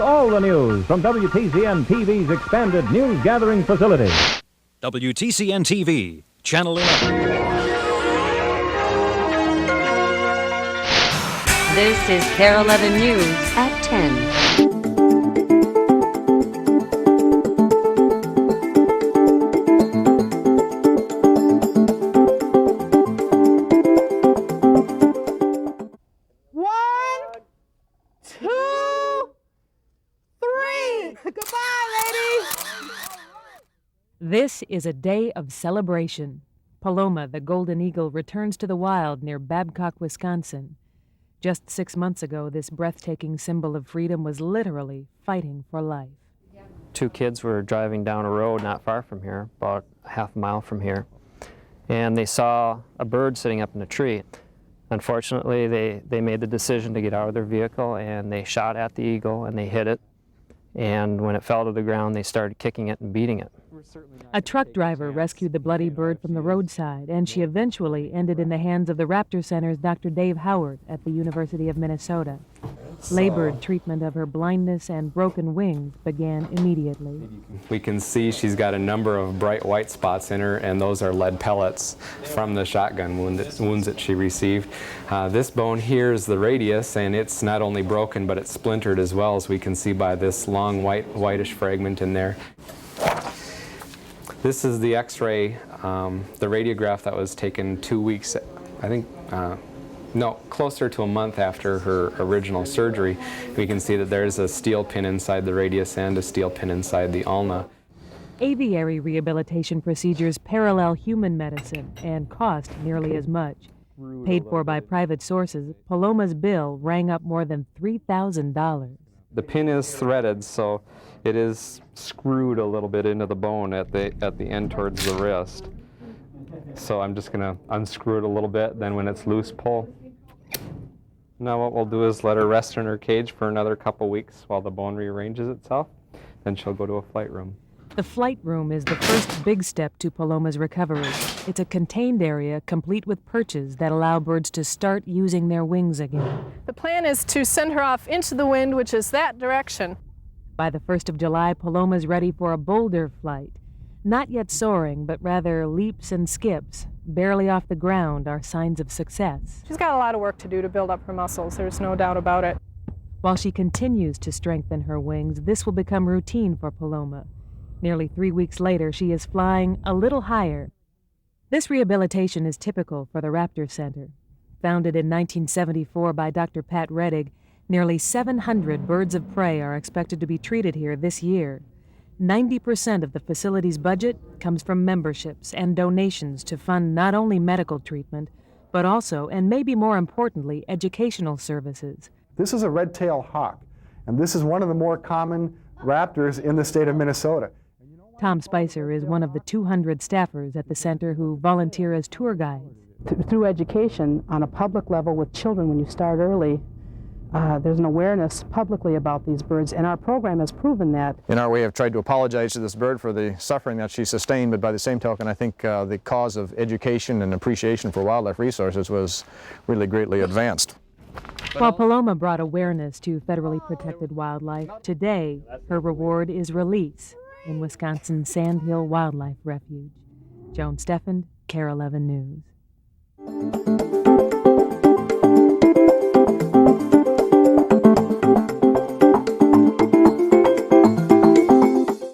with all the news from WTCN TV's expanded news gathering facility. WTCN TV, Channel 11. This is KARE 11 News at 10. This is a day of celebration. Paloma, the golden eagle, returns to the wild near Babcock, Wisconsin. Just 6 months ago, this breathtaking symbol of freedom was literally fighting for life. Two kids were driving down a road not far from here, about a half mile from here, and they saw a bird sitting up in a tree. Unfortunately, they made the decision to get out of their vehicle, and they shot at the eagle and they hit it. And when it fell to the ground, they started kicking it and beating it. A truck driver rescued the bloody bird from the roadside, and she eventually ended in the hands of the Raptor Center's Dr. Dave Howard at the University of Minnesota. Labored treatment of her blindness and broken wings began immediately. We can see she's got a number of bright white spots in her, and those are lead pellets from the shotgun wounds that she received. This bone here is the radius, and it's not only broken, but it's splintered as well, as we can see by this long whitish fragment in there. This is the x-ray, the radiograph that was taken 2 weeks, I think, no, closer to a month after her original surgery. We can see that there's a steel pin inside the radius and a steel pin inside the ulna. Aviary rehabilitation procedures parallel human medicine and cost nearly as much. Paid for by private sources, Paloma's bill rang up more than $3,000. The pin is threaded, so it is screwed a little bit into the bone at the end towards the wrist. So I'm just going to unscrew it a little bit, then when it's loose, pull. Now what we'll do is let her rest in her cage for another couple weeks while the bone rearranges itself. Then she'll go to a flight room. The flight room is the first big step to Paloma's recovery. It's a contained area complete with perches that allow birds to start using their wings again. The plan is to send her off into the wind, which is that direction. By the 1st of July, Paloma's ready for a bolder flight. Not yet soaring, but rather leaps and skips, barely off the ground, are signs of success. She's got a lot of work to do to build up her muscles, there's no doubt about it. While she continues to strengthen her wings, this will become routine for Paloma. Nearly 3 weeks later, she is flying a little higher. This rehabilitation is typical for the Raptor Center. Founded in 1974 by Dr. Pat Reddig, nearly 700 birds of prey are expected to be treated here this year. 90% of the facility's budget comes from memberships and donations to fund not only medical treatment, but also, and maybe more importantly, educational services. This is a red-tailed hawk, and this is one of the more common raptors in the state of Minnesota. Tom Spicer is one of the 200 staffers at the center who volunteer as tour guides. Through education on a public level with children, when you start early, there's an awareness publicly about these birds, and our program has proven that. In our way, I've tried to apologize to this bird for the suffering that she sustained, but by the same token, I think the cause of education and appreciation for wildlife resources was really greatly advanced. While Paloma brought awareness to federally protected wildlife, today her reward is release in Wisconsin's Sand Hill Wildlife Refuge. Joan Steffend, KARE 11 News.